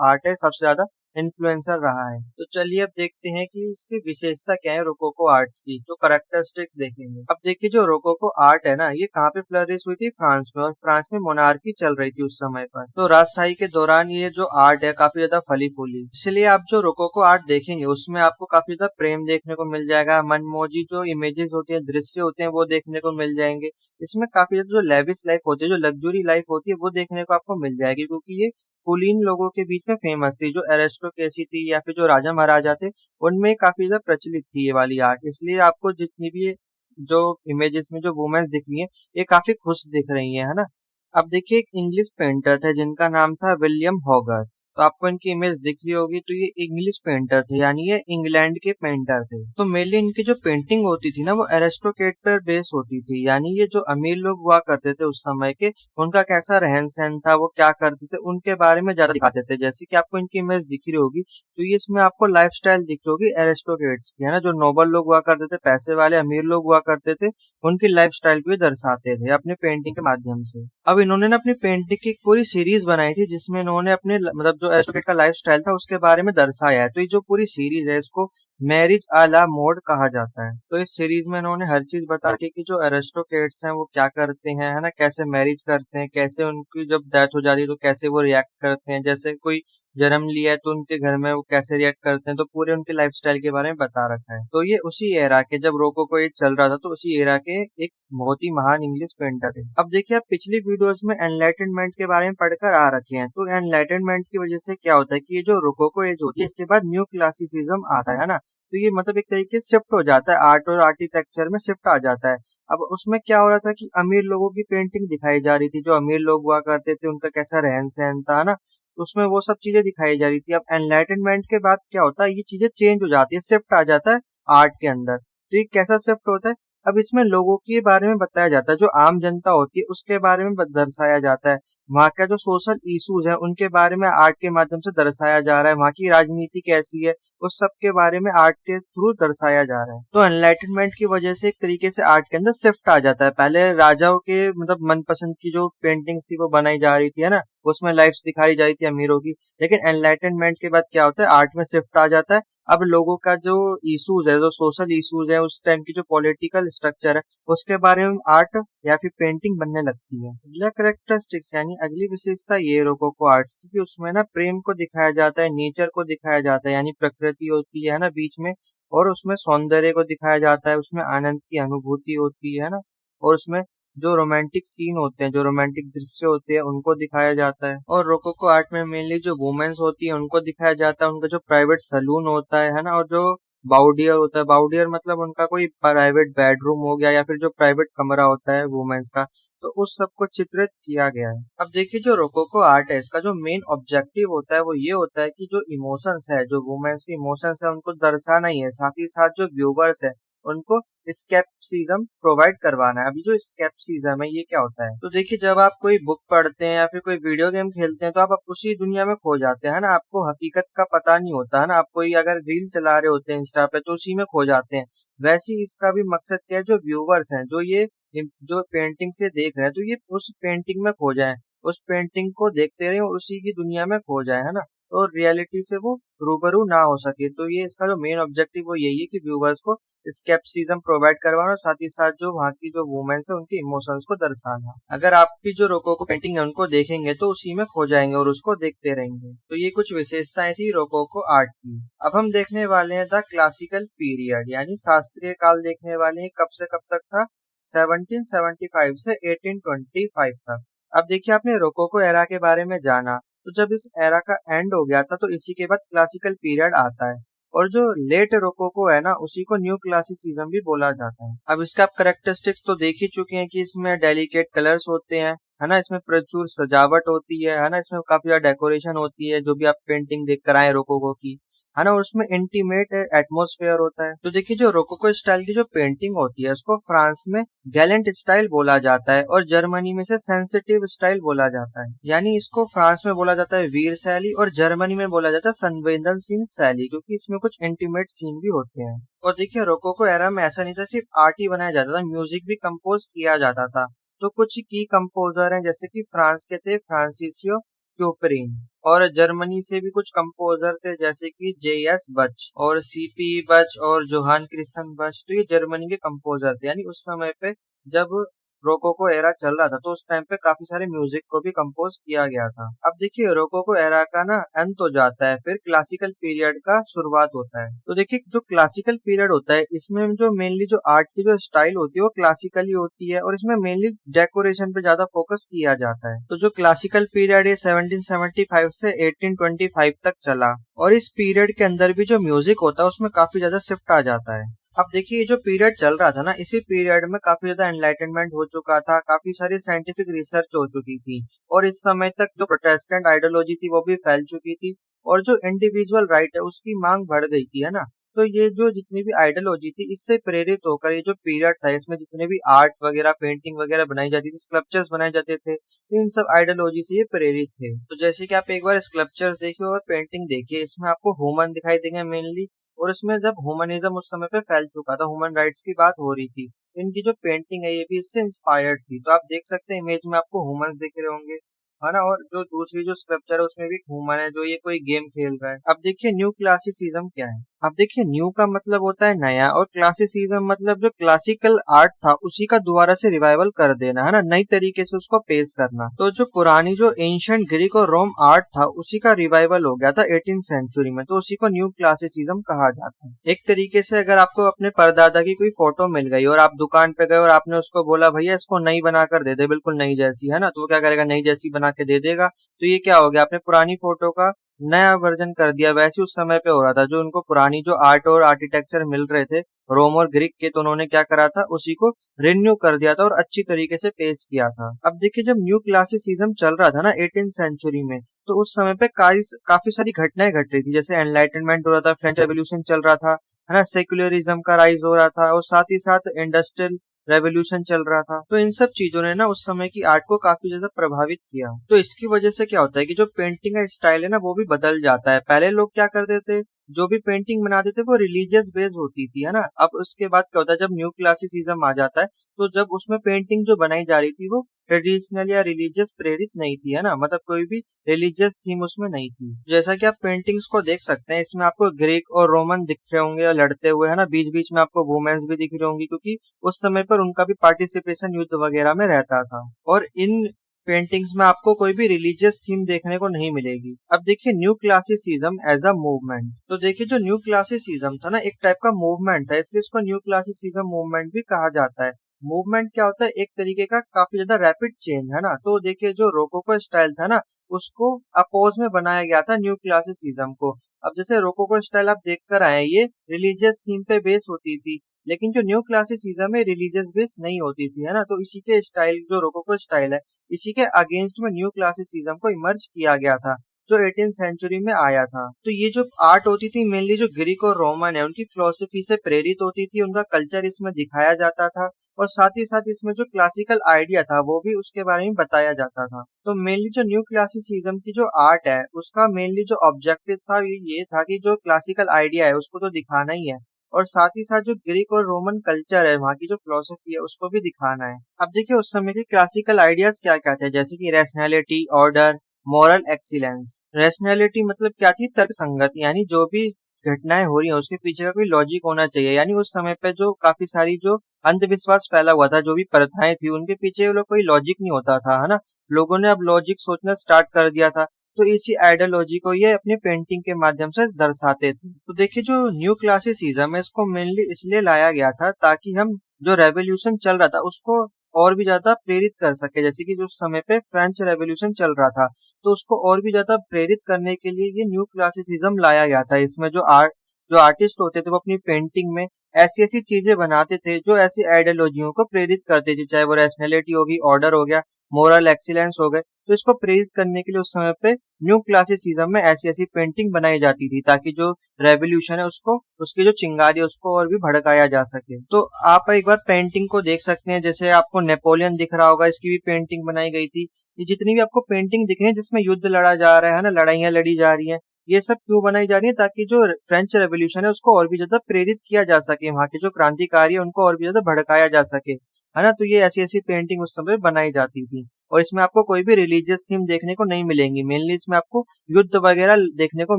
आर्ट है सबसे ज्यादा इन्फ्लुएंसर रहा है। तो चलिए अब देखते हैं कि इसकी विशेषता क्या है रोकोको आर्ट्स की, जो करेक्टरिस्टिक्स देखेंगे। अब देखिए जो रोकोको आर्ट है ना, ये कहाँ पे फ्लरिश हुई थी? फ्रांस में, और फ्रांस में मोनार्की चल रही थी उस समय पर। तो राजशाही के दौरान ये जो आर्ट है काफी ज्यादा फली फूली, इसलिए आप जो रोकोको आर्ट देखेंगे उसमें आपको काफी ज्यादा प्रेम देखने को मिल जाएगा, मनमोजी जो इमेजेस होते हैं, दृश्य होते हैं, वो देखने को मिल जाएंगे। इसमें काफी ज्यादा जो लेविश लाइफ होती है, जो लग्जरी लाइफ होती है, वो देखने को आपको मिल जाएगी, क्योंकि ये कुलीन लोगों के बीच में फेमस थी। जो एरिस्टोक्रेसी थी या फिर जो राजा महाराजा थे, उनमें काफी ज्यादा प्रचलित थी ये वाली आर्ट। इसलिए आपको जितनी भी जो इमेजेस में जो वुमेन्स दिख रही है, ये काफी खुश दिख रही है ना। अब देखिए एक इंग्लिश पेंटर थे जिनका नाम था विलियम हॉगर्थ। तो आपको इनकी इमेज दिख रही होगी, तो ये इंग्लिश पेंटर थे, यानी ये इंग्लैंड के पेंटर थे। तो मेनली इनकी जो पेंटिंग होती थी ना, वो एरिस्टोक्रेट पर बेस होती थी, यानी ये जो अमीर लोग हुआ करते थे उस समय के, उनका कैसा रहन सहन था, वो क्या करते थे, उनके बारे में ज्यादा दिखाते थे। जैसे कि आपको इनकी इमेज दिख रही होगी, तो ये इसमें आपको लाइफ स्टाइल दिख रही होगी एरिस्टोक्रेट्स की, है ना। जो नोबल लोग हुआ करते थे, पैसे वाले अमीर लोग हुआ करते थे, उनकी लाइफ स्टाइल को दर्शाते थे अपने पेंटिंग के माध्यम से। अब इन्होंने ना अपनी पेंटिंग की एक पूरी सीरीज बनाई थी, जिसमें इन्होंने अपने मतलब जो एरिस्टोक्रेट का लाइफ स्टाइल था उसके बारे में दर्शाया है। तो ये जो पूरी सीरीज है, इसको मैरिज आ ला मोड कहा जाता है। तो इस सीरीज में इन्होंने हर चीज बता के कि जो एरिस्टोक्रेट्स हैं वो क्या करते हैं, है ना, कैसे मैरिज करते हैं, कैसे उनकी जब डेथ हो जाती है तो कैसे वो रिएक्ट करते हैं, जैसे कोई जन्म लिया है तो उनके घर में वो कैसे रिएक्ट करते हैं। तो पूरे उनके लाइफस्टाइल के बारे में बता रखा है। तो ये उसी एरा के, जब रोकोको एज चल रहा था, तो उसी एरा के एक बहुत ही महान इंग्लिश पेंटर थे। अब देखिए, आप पिछली वीडियोस में एनलाइटनमेंट के बारे में पढ़कर आ रखे हैं। तो एनलाइटनमेंट की वजह से क्या होता है कि ये जो रोकोको एज होती है, इसके बाद न्यू क्लासिसिज्म आता है ना। तो ये मतलब एक तरीके से शिफ्ट हो जाता है, आर्ट और आर्किटेक्चर में शिफ्ट आ जाता है। अब उसमें क्या हो रहा था कि अमीर लोगों की पेंटिंग दिखाई जा रही थी, जो अमीर लोग हुआ करते थे उनका कैसा रहन सहन था ना, तो उसमें वो सब चीजें दिखाई जा रही थी। अब एनलाइटनमेंट के बाद क्या होता है, ये चीजें चेंज हो जाती है, शिफ्ट आ जाता है आर्ट के अंदर। तो ये कैसा शिफ्ट होता है? अब इसमें लोगों के बारे में बताया जाता है, जो आम जनता होती है उसके बारे में दर्शाया जाता है। वहाँ का जो सोशल इश्यूज है उनके बारे में आर्ट के माध्यम से दर्शाया जा रहा है। वहाँ की राजनीति कैसी है, उस सब के बारे में आर्ट के थ्रू दर्शाया जा रहा है। तो एनलाइटनमेंट की वजह से एक तरीके से आर्ट के अंदर शिफ्ट आ जाता है। पहले राजाओं के मतलब मनपसंद की जो पेंटिंग्स थी वो बनाई जा रही थी, है ना, उसमें लाइफ्स दिखाई जा रही थी अमीरों की। लेकिन एनलाइटनमेंट के बाद क्या होता है, आर्ट में शिफ्ट आ जाता है। अब लोगों का जो इश्यूज है, जो सोशल इश्यूज है, उस टाइम की जो पॉलिटिकल स्ट्रक्चर है, उसके बारे में आर्ट या फिर पेंटिंग बनने लगती है। अगला करेक्टरिस्टिक्स यानी अगली विशेषता ये रोकोको आर्ट्स की, उसमें ना प्रेम को दिखाया जाता है, नेचर को दिखाया जाता है, यानी प्रकृति होती है ना बीच में, और उसमें सौंदर्य को दिखाया जाता है, उसमें आनंद की अनुभूति होती है ना, और उसमें जो रोमांटिक सीन होते हैं, जो रोमांटिक दृश्य होते हैं, उनको दिखाया जाता है। और रोकोको आर्ट में मेनली जो वुमेन्स होती है उनको दिखाया जाता है, उनका जो प्राइवेट सलून होता है ना, और जो बाउडियर होता है, बाउडियर मतलब उनका कोई प्राइवेट बेडरूम हो गया, या फिर जो प्राइवेट कमरा होता है वुमेन्स का, तो उस सब को चित्रित किया गया है। अब देखिए जो रोकोको आर्ट है, इसका जो मेन ऑब्जेक्टिव होता है वो ये होता है कि जो इमोशंस है, जो वुमेन्स के इमोशंस है, उनको दर्शाना ही है, साथ ही साथ जो व्यूवर्स है उनको स्केप्सिज्म प्रोवाइड करवाना है। अभी जो स्केप्सिज्म है ये क्या होता है, तो देखिए जब आप कोई बुक पढ़ते हैं या फिर कोई वीडियो गेम खेलते हैं, तो आप उसी दुनिया में खो जाते हैं ना, आपको हकीकत का पता नहीं होता है ना। आप कोई अगर रील चला रहे होते हैं इंस्टा पे, तो उसी में खो जाते हैं। वैसे ही इसका भी मकसद क्या है, जो व्यूवर्स हैं, जो ये जो पेंटिंग से देख रहे हैं, तो ये उस पेंटिंग में खो जाए, उस पेंटिंग को देखते रहे और उसी की दुनिया में खो जाए, है ना, और रियलिटी से वो रूबरू ना हो सके। तो ये इसका जो मेन ऑब्जेक्टिव वो यही है कि व्यूवर्स को स्केप्सिज्म प्रोवाइड करवाना, और साथ ही साथ जो वहाँ की जो वुमेन्स है उनके इमोशंस को दर्शाना। अगर आप भी जो रोकोको पेंटिंग है उनको देखेंगे तो उसी में खो जाएंगे और उसको देखते रहेंगे। तो ये कुछ विशेषताएं थी रोकोको आर्ट की। अब हम देखने वाले हैं द क्लासिकल पीरियड, यानी शास्त्रीय काल देखने वाले हैं। कब से कब तक था? 1775 से 1825 तक। अब देखिए आपने रोकोको एरा के बारे में जाना, तो जब इस एरा का एंड हो गया था तो इसी के बाद क्लासिकल पीरियड आता है। और जो लेट रोकोको है ना, उसी को न्यू क्लासिसिज्म भी बोला जाता है। अब इसका आप करेक्टरिस्टिक्स तो देख ही चुके हैं कि इसमें डेलिकेट कलर्स होते हैं, है ना, इसमें प्रचुर सजावट होती है ना, इसमें काफी ज्यादा डेकोरेशन होती है, जो भी आप पेंटिंग देख कर आए रोकोको की, है ना, और उसमें इंटीमेट एटमॉस्फेयर होता है। तो देखिए जो रोकोको स्टाइल की जो पेंटिंग होती है उसको फ्रांस में गैलेंट स्टाइल बोला जाता है, और जर्मनी में से सेंसिटिव स्टाइल बोला जाता है। यानी इसको फ्रांस में बोला जाता है वीर शैली, और जर्मनी में बोला जाता है संवेदनशील शैली, क्योंकि इसमें कुछ इंटीमेट सीन भी होते हैं। और देखिए रोकोको एरा में ऐसा नहीं था सिर्फ आर्ट ही बनाया जाता था, म्यूजिक भी कंपोज किया जाता था। तो कुछ की कंपोजर हैं, जैसे कि फ्रांस के थे फ्रांसिसियो क्यूपरिन। और जर्मनी से भी कुछ कंपोजर थे जैसे कि जेएस बच और सीपी बच और जोहान क्रिस्टन बच। तो ये जर्मनी के कंपोजर थे, यानी उस समय पे जब रोकोको एरा चल रहा था तो उस टाइम पे काफी सारे म्यूजिक को भी कंपोज किया गया था। अब देखिए रोकोको एरा का ना अंत हो जाता है, फिर क्लासिकल पीरियड का शुरुआत होता है। तो देखिए जो क्लासिकल पीरियड होता है इसमें जो मेनली जो आर्ट की जो स्टाइल होती है वो क्लासिकली होती है और इसमें मेनली डेकोरेशन पे ज्यादा फोकस किया जाता है। तो जो क्लासिकल पीरियड है 1775 से 1825 तक चला और इस पीरियड के अंदर भी जो म्यूजिक होता है उसमें काफी ज्यादा शिफ्ट आ जाता है। अब देखिए ये जो पीरियड चल रहा था ना, इसी पीरियड में काफी ज्यादा एनलाइटनमेंट हो चुका था, काफी सारी साइंटिफिक रिसर्च हो चुकी थी और इस समय तक जो प्रोटेस्टेंट आइडियोलॉजी थी वो भी फैल चुकी थी और जो इंडिविजुअल राइट है उसकी मांग बढ़ गई थी, है ना। तो ये जो जितनी भी आइडियोलॉजी थी इससे प्रेरित होकर ये जो पीरियड था इसमें जितने भी आर्ट वगैरह पेंटिंग वगैरह बनाई जाती थी, स्कल्पचर्स बनाए जाते थे, तो इन सब आइडियोलॉजी से ये प्रेरित थे। तो जैसे कि आप एक बार स्कल्पचर्स देखिए और पेंटिंग देखिए, इसमें आपको ह्यूमन दिखाई देंगे मेनली। और इसमें जब ह्यूमनिज्म उस समय पे फैल चुका था, ह्यूमन राइट्स की बात हो रही थी, तो इनकी जो पेंटिंग है ये भी इससे इंस्पायर्ड थी। तो आप देख सकते हैं इमेज में आपको ह्यूमंस दिख रहे होंगे, है ना। और जो दूसरी जो स्कल्पचर है उसमें भी ह्यूमन है जो ये कोई गेम खेल रहा है। अब देखिए न्यू क्लासिसिज्म क्या है। अब देखिए न्यू का मतलब होता है नया और क्लासिसिज्म मतलब जो क्लासिकल आर्ट था उसी का दोबारा से रिवाइवल कर देना, है ना, नई तरीके से उसको पेश करना। तो जो पुरानी जो एंशिएंट ग्रीक और रोम आर्ट था उसी का रिवाइवल हो गया था 18th सेंचुरी में, तो उसी को न्यू क्लासिसिज्म कहा जाता है। एक तरीके से अगर आपको अपने परदादा की कोई फोटो मिल गई और आप दुकान पे गए और आपने उसको बोला भैया इसको नई बना कर दे दे, बिल्कुल नई जैसी, है ना, तो वो क्या करेगा, नई जैसी बना के दे देगा। तो ये क्या हो गया, आपने पुरानी फोटो का नया वर्जन कर दिया। वैसे उस समय पे हो रहा था, जो उनको पुरानी जो आर्ट और आर्किटेक्चर मिल रहे थे रोम और ग्रीक के, तो उन्होंने क्या करा था, उसी को रिन्यू कर दिया था और अच्छी तरीके से पेश किया था। अब देखिए जब न्यू क्लासिसिज्म चल रहा था ना 18th सेंचुरी में, तो उस समय पे काफी सारी घटनाएं घट रही थी, जैसे एनलाइटनमेंट हो रहा था, फ्रेंच रेवोल्यूशन चल रहा था, है ना, सेक्युलरिज्म का राइज हो रहा था और साथ ही साथ इंडस्ट्रियल रेवोल्यूशन चल रहा था। तो इन सब चीजों ने ना उस समय की आर्ट को काफी ज्यादा प्रभावित किया। तो इसकी वजह से क्या होता है कि जो पेंटिंग का स्टाइल है ना वो भी बदल जाता है। पहले लोग क्या करते थे, जो भी पेंटिंग बनाते थे वो रिलीजियस बेस्ड होती थी, है ना। अब उसके बाद क्या होता है, जब न्यू क्लासिसिज्म आ जाता है तो जब उसमें पेंटिंग जो बनाई जा रही थी वो ट्रेडिशनल या रिलीजियस प्रेरित नहीं थी, है ना, मतलब कोई भी रिलीजियस थीम उसमें नहीं थी। जैसा कि आप पेंटिंग्स को देख सकते हैं, इसमें आपको ग्रीक और रोमन दिख रहे होंगे लड़ते हुए, है ना, बीच बीच में आपको वुमेन्स भी दिख रही होंगी क्योंकि उस समय पर उनका भी पार्टिसिपेशन युद्ध वगैरह में रहता था। और इन पेंटिंग्स में आपको कोई भी रिलीजियस थीम देखने को नहीं मिलेगी। अब देखिए new classicism as a movement. तो देखिए जो न्यू क्लासिसिज्म था ना एक टाइप का मूवमेंट था, इसलिए इसको न्यू क्लासिसिज्म मूवमेंट भी कहा जाता है। मूवमेंट क्या होता है, एक तरीके का काफी ज्यादा रैपिड चेंज, है ना। तो देखिए जो रोकोको स्टाइल था ना उसको अपोज में बनाया गया था न्यू क्लासिसिज्म को। अब जैसे रोकोको स्टाइल आप देख कर आए, ये रिलीजियस थीम पे बेस होती थी, लेकिन जो न्यू क्लासिसिज्म में रिलीजियस बेस नहीं होती थी, है ना। तो इसी के स्टाइल जो रोकोको स्टाइल है इसी के अगेंस्ट में न्यू क्लासिसिज्म को इमर्ज किया गया था जो 18th सेंचुरी में आया था। तो ये जो आर्ट होती थी मेनली जो ग्रीक और रोमन है उनकी फिलोसफी से प्रेरित होती थी, उनका कल्चर इसमें दिखाया जाता था और साथ ही साथ इसमें जो क्लासिकल आइडिया था वो भी उसके बारे में बताया जाता था। तो मेनली जो न्यू क्लासिसिज्म की जो आर्ट है उसका मेनली जो ऑब्जेक्टिव था ये था कि जो क्लासिकल आइडिया है उसको तो दिखाना ही है और साथ ही साथ जो ग्रीक और रोमन कल्चर है वहाँ की जो फिलोसफी है उसको भी दिखाना है। अब देखिए उस समय के क्लासिकल आइडियाज क्या क्या थे, जैसे कि rationality, order, moral excellence. Rationality मतलब क्या थी, तर्क संगत, यानी जो भी घटनाएं हो रही है उसके पीछे का कोई लॉजिक होना चाहिए। यानी उस समय पे जो काफी सारी जो अंधविश्वास फैला हुआ था, जो भी प्रथाएं थी उनके पीछे कोई लॉजिक नहीं होता था, है ना। लोगों ने अब लॉजिक सोचना स्टार्ट कर दिया था, तो इसी आइडियोलॉजी को ये अपनी पेंटिंग के माध्यम से दर्शाते थे। तो देखिए जो न्यू क्लासिसिज्म है इसको मेनली इसलिए लाया गया था ताकि हम जो रेवोल्यूशन चल रहा था उसको और भी ज्यादा प्रेरित कर सके। जैसे कि जो समय पे फ्रेंच रेवोल्यूशन चल रहा था तो उसको और भी ज्यादा प्रेरित करने के लिए ये न्यू क्लासिसिज्म लाया गया था। इसमें जो आर्टिस्ट होते थे वो अपनी पेंटिंग में ऐसी ऐसी चीजें बनाते थे जो ऐसी आइडियोलॉजियों को प्रेरित करते थे, चाहे वो रैशनैलिटी होगी, ऑर्डर हो गया, मोरल एक्सीलेंस हो गए। तो इसको प्रेरित करने के लिए उस समय पे न्यू क्लासिसिज्म में ऐसी ऐसी पेंटिंग बनाई जाती थी ताकि जो रेवोल्यूशन है उसको, उसकी जो चिंगारी है उसको और भी भड़काया जा सके। तो आप एक बार पेंटिंग को देख सकते हैं, जैसे आपको नेपोलियन दिख रहा होगा, इसकी भी पेंटिंग बनाई गई थी। ये जितनी भी आपको पेंटिंग दिख रही है जिसमें युद्ध लड़ा जा रहा है ना, लड़ाइयां लड़ी जा रही है, ये सब क्यों बनाई जा रही है, ताकि जो फ्रेंच रेवोल्यूशन है उसको और भी ज्यादा प्रेरित किया जा सके, वहाँ के जो क्रांतिकारी है उनको और भी ज्यादा भड़काया जा सके, है ना। तो ये ऐसी ऐसी पेंटिंग उस समय बनाई जाती थी। और इसमें आपको कोई भी रिलीजियस थीम देखने को नहीं मिलेंगी, मेनली इसमें आपको युद्ध वगैरह देखने को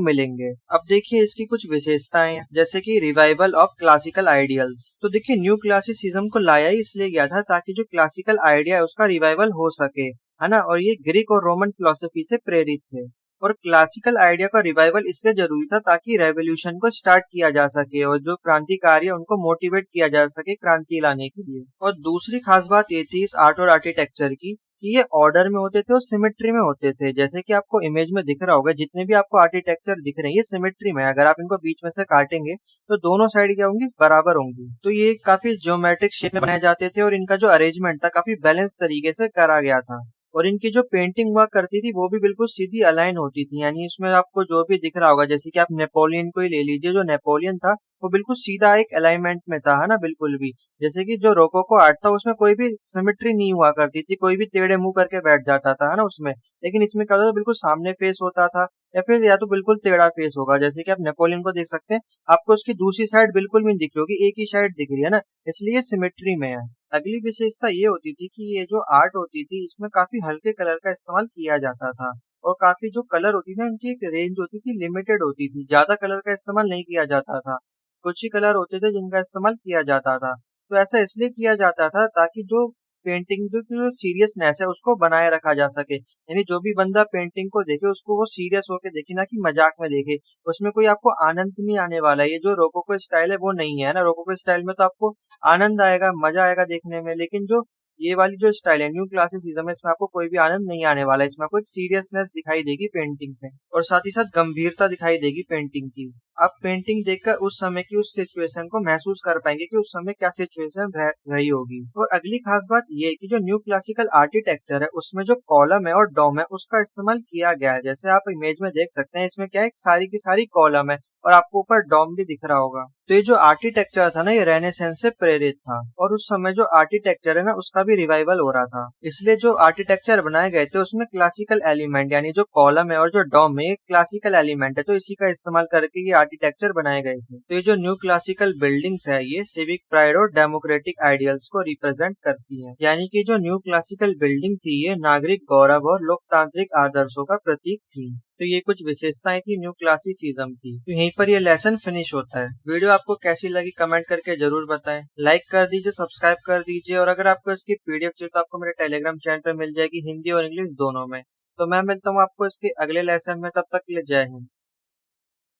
मिलेंगे। अब देखिए इसकी कुछ विशेषताएं हैं, जैसे कि रिवाइवल ऑफ क्लासिकल आइडियल्स। तो देखिए न्यू क्लासिसिज्म को लाया ही इसलिए गया था ताकि जो क्लासिकल आइडिया है उसका रिवाइवल हो सके, है ना। और ये ग्रीक और रोमन फिलोसफी से प्रेरित थे। और क्लासिकल आइडिया का रिवाइवल इसलिए जरूरी था ताकि रेवोल्यूशन को स्टार्ट किया जा सके और जो क्रांतिकारी है उनको मोटिवेट किया जा सके क्रांति लाने के लिए। और दूसरी खास बात ये थी इस आर्ट और आर्किटेक्चर की कि ये ऑर्डर में होते थे और सिमेट्री में होते थे। जैसे कि आपको इमेज में दिख रहा होगा, जितने भी आपको आर्किटेक्चर दिख रहे हैं ये सिमेट्री में है। अगर आप इनको बीच में से काटेंगे तो दोनों साइड क्या होंगी, बराबर होंगी। तो ये काफी ज्योमेट्रिक शेप में बनाए जाते थे और इनका जो अरेंजमेंट था काफी बैलेंस तरीके से करा गया था। और इनकी जो पेंटिंग हुआ करती थी वो भी बिल्कुल सीधी अलाइन होती थी, यानी इसमें आपको जो भी दिख रहा होगा, जैसे कि आप नेपोलियन को ही ले लीजिए, जो नेपोलियन था वो बिल्कुल सीधा एक अलाइनमेंट में था, है ना, बिल्कुल भी। जैसे कि जो रोकोको आर्ट था उसमें कोई भी सिमेट्री नहीं हुआ करती थी, कोई भी टेढ़े मुंह करके बैठ जाता था, है ना उसमें। लेकिन इसमें क्या होता था, बिल्कुल सामने फेस होता था या फिर या तो बिल्कुल टेढ़ा फेस होगा। जैसे कि आप नेपोलियन को देख सकते हैं, आपको उसकी दूसरी साइड बिल्कुल भी नहीं दिख रही होगी, एक ही साइड दिख रही है ना, इसलिए सिमेट्री में है। अगली विशेषता ये होती थी कि ये जो आर्ट होती थी इसमें काफी हल्के कलर का इस्तेमाल किया जाता था। और काफी जो कलर होती थी उनकी एक रेंज होती थी, लिमिटेड होती थी, ज्यादा कलर का इस्तेमाल नहीं किया जाता था। कुछ ही कलर होते थे जिनका इस्तेमाल किया जाता था। तो ऐसा इसलिए किया जाता था ताकि जो पेंटिंग की जो सीरियसनेस है उसको बनाए रखा जा सके, यानी जो भी बंदा पेंटिंग को देखे उसको वो सीरियस होके देखे, ना कि मजाक में देखे। उसमें कोई आपको आनंद नहीं आने वाला है। ये जो रोकोको स्टाइल है वो नहीं है ना, रोकोको स्टाइल में तो आपको आनंद आएगा, मजा आएगा देखने में, लेकिन जो ये वाली जो स्टाइल है न्यू क्लासिसिज्म है, इसमें आपको कोई भी आनंद नहीं आने वाला है। इसमें आपको एक सीरियसनेस दिखाई देगी पेंटिंग पे, और साथ ही साथ गंभीरता दिखाई देगी पेंटिंग की। आप पेंटिंग देखकर उस समय की उस सिचुएशन को महसूस कर पाएंगे कि उस समय क्या सिचुएशन रही होगी। और अगली खास बात ये है कि जो न्यू क्लासिकल आर्किटेक्चर है उसमें जो कॉलम है और डोम है उसका इस्तेमाल किया गया है। जैसे आप इमेज में देख सकते हैं, इसमें क्या है, सारी की सारी कॉलम है और आपको ऊपर डोम भी दिख रहा होगा। तो ये जो आर्किटेक्चर था ना ये रेनेसेंस से प्रेरित था, और उस समय जो आर्किटेक्चर है ना उसका भी रिवाइवल हो रहा था। इसलिए जो आर्किटेक्चर बनाए गए थे उसमें क्लासिकल एलिमेंट, यानी जो कॉलम है और जो डोम है ये क्लासिकल एलिमेंट है, तो इसी का इस्तेमाल करके ये आर्किटेक्चर बनाए गए थे। तो ये जो न्यू क्लासिकल बिल्डिंग्स है ये सिविक प्राइड और डेमोक्रेटिक आइडियल्स को रिप्रेजेंट करती है, यानी कि जो न्यू क्लासिकल बिल्डिंग थी ये नागरिक गौरव और लोकतांत्रिक आदर्शों का प्रतीक थी। तो ये कुछ विशेषताएं थी न्यू क्लासिसिज्म की। तो यहीं पर ये लेसन फिनिश होता है। वीडियो आपको कैसी लगी कमेंट करके जरूर बताएं, लाइक कर दीजिए, सब्सक्राइब कर दीजिए, और अगर आपको इसकी पीडीएफ चाहिए तो आपको मेरे टेलीग्राम चैनल पर मिल जाएगी, हिंदी और इंग्लिश दोनों में। तो मैं मिलता हूँ आपको इसके अगले लेसन में, तब तक के लिए जय हिंद।